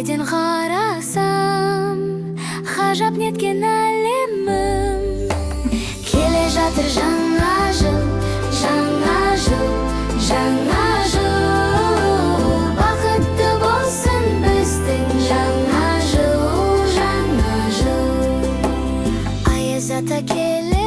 сен қарасам, ғажап неткен әлемім. Келе жатыр жаңа жыл, жаңа жыл, жаңа жыл. Бақытты болсын біздің жаңа жыл, жаңа жыл. Аяз ата келе